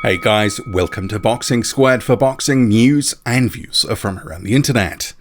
Hey guys, welcome to Boxing Squad for boxing news and views from around the internet.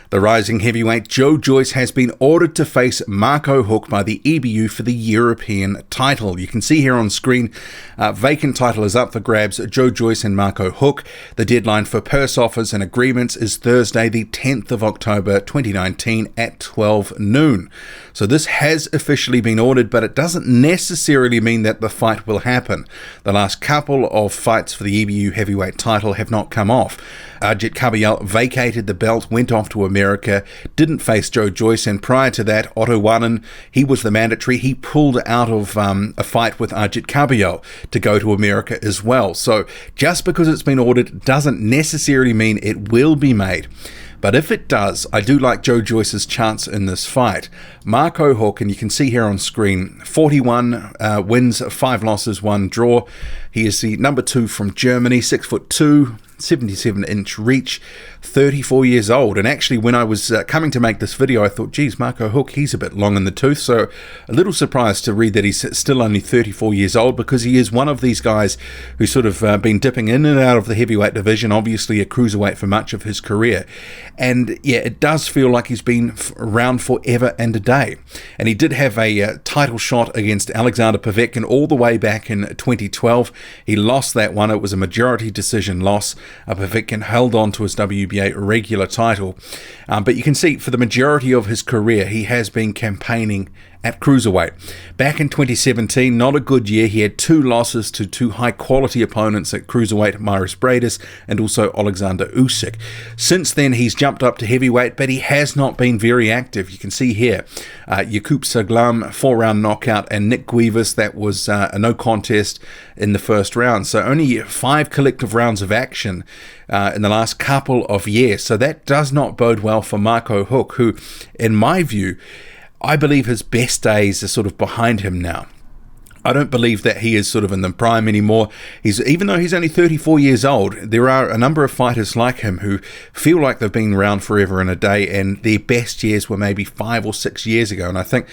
The rising heavyweight Joe Joyce has been ordered to face Marco Huck by the EBU for the European title. You can see here on screen, vacant title is up for grabs, Joe Joyce and Marco Huck. The deadline for purse offers and agreements is Thursday, the 10th of October 2019 at 12 noon. So this has officially been ordered, but it doesn't necessarily mean that the fight will happen. The last couple of fights for the EBU heavyweight title have not come off. Arjit Kabayel vacated the belt, went off to America, didn't face Joe Joyce, and prior to that, Otto Warren, he was the mandatory. He pulled out of a fight with Arjit Kabayel to go to America as well. So just because it's been ordered doesn't necessarily mean it will be made. But if it does, I do like Joe Joyce's chance in this fight. Marco Huck, and you can see here on screen, 41 wins, 5 losses, 1 draw. He is the number 2 from Germany, 6'2", 77-inch reach, 34 years old. And actually, when I was coming to make this video, I thought, geez, Marco Huck, he's a bit long in the tooth. So a little surprised to read that he's still only 34 years old, because he is one of these guys who's sort of been dipping in and out of the heavyweight division, obviously a cruiserweight for much of his career. And yeah, it does feel like he's been around forever and a day. And he did have a title shot against Alexander Povetkin all the way back in 2012. He lost that one. It was a majority decision loss. Povetkin held on to his WBA regular title. But you can see for the majority of his career, he has been campaigning at cruiserweight. Back in 2017, not a good year. He had 2 losses to 2 high-quality opponents at cruiserweight, Maris Bradis and also Alexander Usyk. Since then, he's jumped up to heavyweight, but he has not been very active. You can see here, Jakub Saglam, 4-round knockout, and Nick Guivas, that was a no contest in the first round. So only 5 collective rounds of action in the last couple of years. So that does not bode well for Marco Huck, who, in my view, I believe his best days are sort of behind him now. I don't believe that he is sort of in the prime anymore. Even though he's only 34 years old, there are a number of fighters like him who feel like they've been around forever and a day, and their best years were maybe 5 or 6 years ago. And I think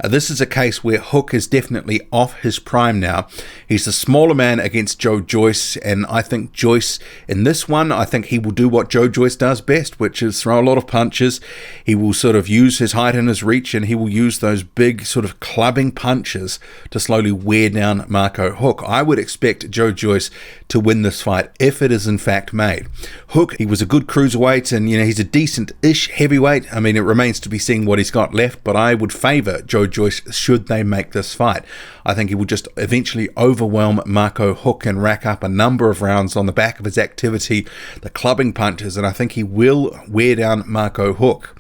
this is a case where Huck is definitely off his prime now. He's the smaller man against Joe Joyce, and I think Joyce, in this one, I think he will do what Joe Joyce does best, which is throw a lot of punches. He will sort of use his height and his reach, and he will use those big sort of clubbing punches to slowly wear down Marco Huck. I would expect Joe Joyce to win this fight if it is in fact made. Huck, he was a good cruiserweight, and he's a decent-ish heavyweight. I mean, it remains to be seen what he's got left, but I would favour Joe Joyce should they make this fight. I think he will just eventually overwhelm Marco Huck and rack up a number of rounds on the back of his activity, the clubbing punches, and I think he will wear down Marco Huck.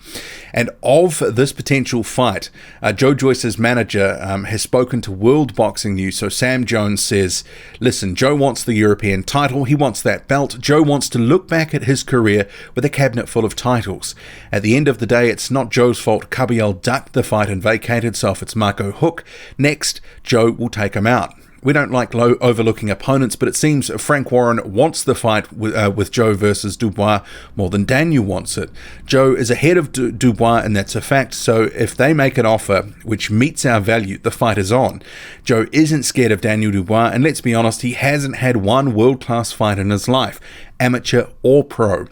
And of this potential fight, Joe Joyce's manager has spoken to World Boxing News. So Sam Jones says, listen, Joe wants the European title. He wants that belt. Joe wants to look back at his career with a cabinet full of titles. At the end of the day, it's not Joe's fault Kabayel ducked the fight and vacated, so if it's Marco Huck next, Joe will take him out. We don't like low overlooking opponents, but it seems Frank Warren wants the fight with Joe versus Dubois more than Daniel wants it. Joe is ahead of Dubois, and that's a fact. So if they make an offer which meets our value, the fight is on. Joe isn't scared of Daniel Dubois, and let's be honest, he hasn't had one world-class fight in his life, amateur or pro.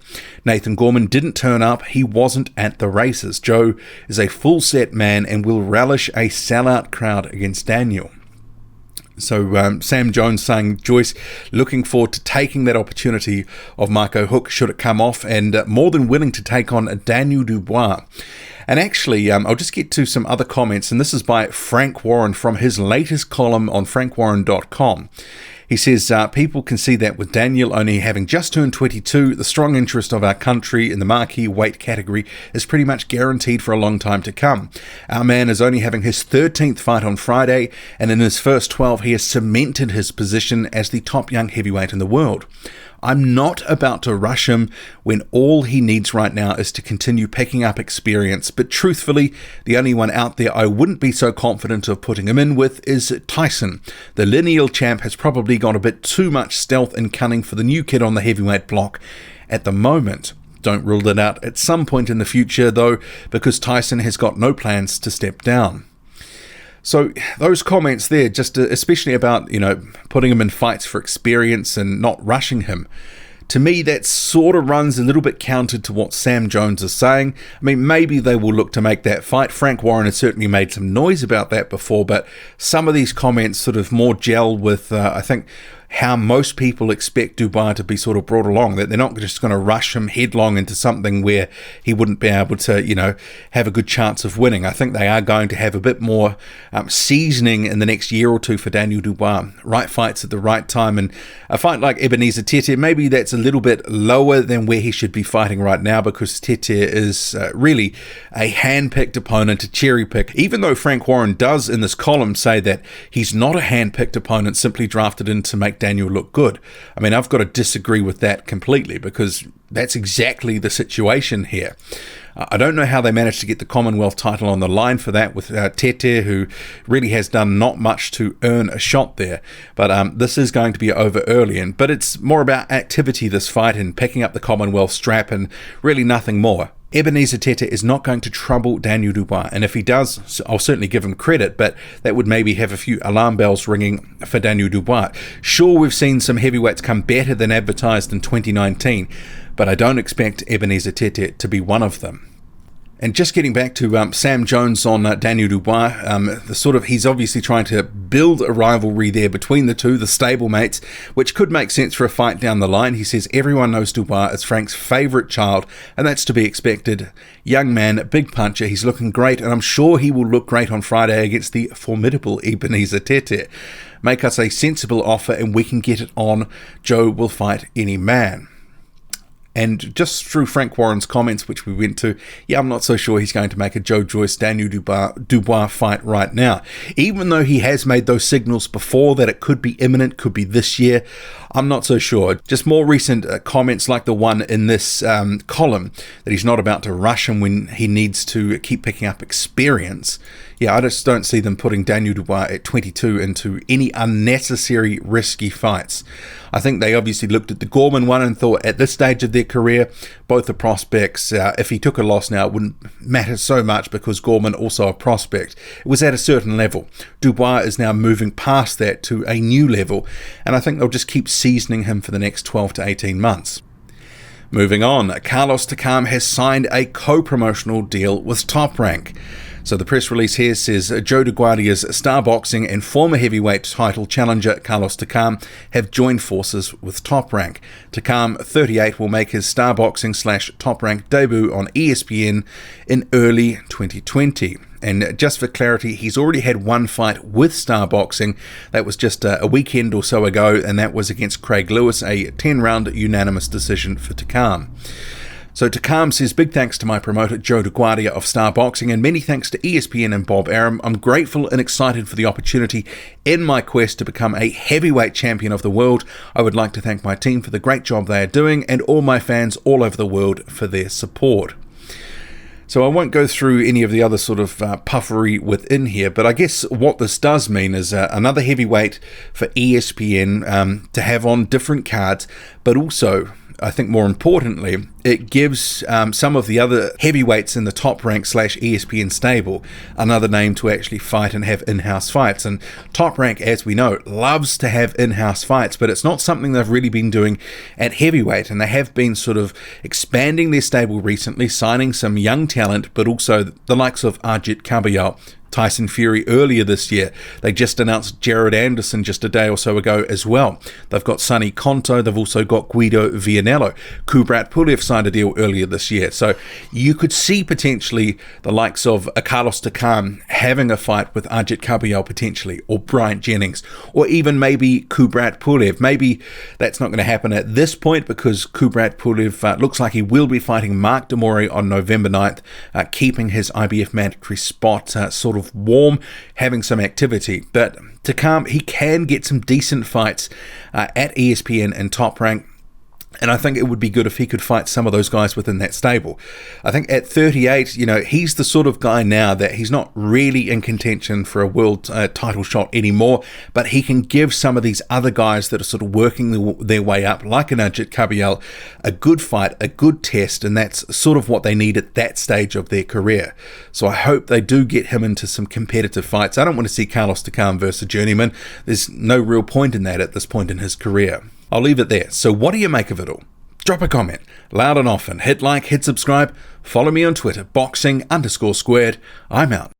Nathan Gorman didn't turn up. He wasn't at the races. Joe is a full-set man and will relish a sellout crowd against Daniel. So Sam Jones saying Joyce looking forward to taking that opportunity of Marco Huck should it come off, and more than willing to take on Daniel Dubois. And actually, I'll just get to some other comments, and this is by Frank Warren from his latest column on frankwarren.com. He says, people can see that with Daniel only having just turned 22, the strong interest of our country in the marquee weight category is pretty much guaranteed for a long time to come. Our man is only having his 13th fight on Friday, and in his first 12, he has cemented his position as the top young heavyweight in the world. I'm not about to rush him when all he needs right now is to continue picking up experience, but truthfully, the only one out there I wouldn't be so confident of putting him in with is Tyson. The lineal champ has probably got a bit too much stealth and cunning for the new kid on the heavyweight block at the moment. Don't rule it out at some point in the future, though, because Tyson has got no plans to step down. So those comments there, just especially about, putting him in fights for experience and not rushing him, to me, that sort of runs a little bit counter to what Sam Jones is saying. I mean, maybe they will look to make that fight. Frank Warren has certainly made some noise about that before, but some of these comments sort of more gel with, I think, how most people expect Dubois to be sort of brought along, that they're not just going to rush him headlong into something where he wouldn't be able to, have a good chance of winning. I think they are going to have a bit more seasoning in the next year or two for Daniel Dubois. Right fights at the right time, and a fight like Ebenezer Tete, maybe that's a little bit lower than where he should be fighting right now, because Tete is really a hand-picked opponent, a cherry-pick, even though Frank Warren does in this column say that he's not a hand-picked opponent simply drafted in to make Daniel look good. I mean, I've got to disagree with that completely, because that's exactly the situation here. I don't know how they managed to get the Commonwealth title on the line for that with Tete, who really has done not much to earn a shot there. But this is going to be over early, but it's more about activity, this fight, and picking up the Commonwealth strap, and really nothing more. Ebenezer Tete is not going to trouble Daniel Dubois, and if he does, I'll certainly give him credit, but that would maybe have a few alarm bells ringing for Daniel Dubois. Sure, we've seen some heavyweights come better than advertised in 2019, but I don't expect Ebenezer Tete to be one of them. And just getting back to Sam Jones on Daniel Dubois, he's obviously trying to build a rivalry there between the two, the stablemates, which could make sense for a fight down the line. He says everyone knows Dubois is Frank's favourite child, and that's to be expected. Young man, big puncher, he's looking great, and I'm sure he will look great on Friday against the formidable Ebenezer Tete. Make us a sensible offer and we can get it on. Joe will fight any man. And just through Frank Warren's comments, which we went to, I'm not so sure he's going to make a Joe Joyce, Daniel Dubois fight right now. Even though he has made those signals before that it could be imminent, could be this year, I'm not so sure. Just more recent comments like the one in this column, that he's not about to rush him when he needs to keep picking up experience. I just don't see them putting Daniel Dubois at 22 into any unnecessary risky fights. I think they obviously looked at the Gorman one and thought at this stage of their career, both the prospects, if he took a loss now, it wouldn't matter so much because Gorman also a prospect. It was at a certain level. Dubois is now moving past that to a new level, and I think they'll just keep seasoning him for the next 12 to 18 months. Moving on, Carlos Takam has signed a co-promotional deal with Top Rank. So the press release here says Joe DeGuardia's star boxing and former heavyweight title challenger Carlos Takam have joined forces with Top Rank. Takam, 38, will make his star boxing / Top Rank debut on ESPN in early 2020. And just for clarity, he's already had one fight with Star Boxing. That was just a weekend or so ago, and that was against Craig Lewis, a 10-round unanimous decision for Takam. So Takam says, big thanks to my promoter Joe DeGuardia of Star Boxing, and many thanks to ESPN and Bob Arum. I'm grateful and excited for the opportunity in my quest to become a heavyweight champion of the world. I would like to thank my team for the great job they are doing, and all my fans all over the world for their support. So I won't go through any of the other sort of puffery within here, but I guess what this does mean is another heavyweight for ESPN to have on different cards, but also, I think more importantly, it gives some of the other heavyweights in the Top Rank / ESPN stable another name to actually fight and have in-house fights. And Top Rank, as we know, loves to have in-house fights, but it's not something they've really been doing at heavyweight. And they have been sort of expanding their stable recently, signing some young talent, but also the likes of Ajit Kabayal, Tyson Fury earlier this year. They just announced Jared Anderson just a day or so ago as well. They've got Sonny Konto. They've also got Guido Vianello. Kubrat Pulev signed a deal earlier this year. So you could see potentially the likes of Carlos Takam having a fight with Ajit Kabayal potentially, or Bryant Jennings, or even maybe Kubrat Pulev. Maybe that's not going to happen at this point because Kubrat Pulev looks like he will be fighting Mark Demore on November 9th, keeping his IBF mandatory spot sort of warm, having some activity. But Takam, he can get some decent fights at ESPN and Top Rank. And I think it would be good if he could fight some of those guys within that stable. I think at 38, he's the sort of guy now that he's not really in contention for a world title shot anymore, but he can give some of these other guys that are sort of working their way up, like an Ajit Kabayel, a good fight, a good test, and that's sort of what they need at that stage of their career. So I hope they do get him into some competitive fights. I don't want to see Carlos Takam versus a journeyman. There's no real point in that at this point in his career. I'll leave it there. So what do you make of it all? Drop a comment, loud and often. Hit like, hit subscribe. Follow me on Twitter, boxing_squared. I'm out.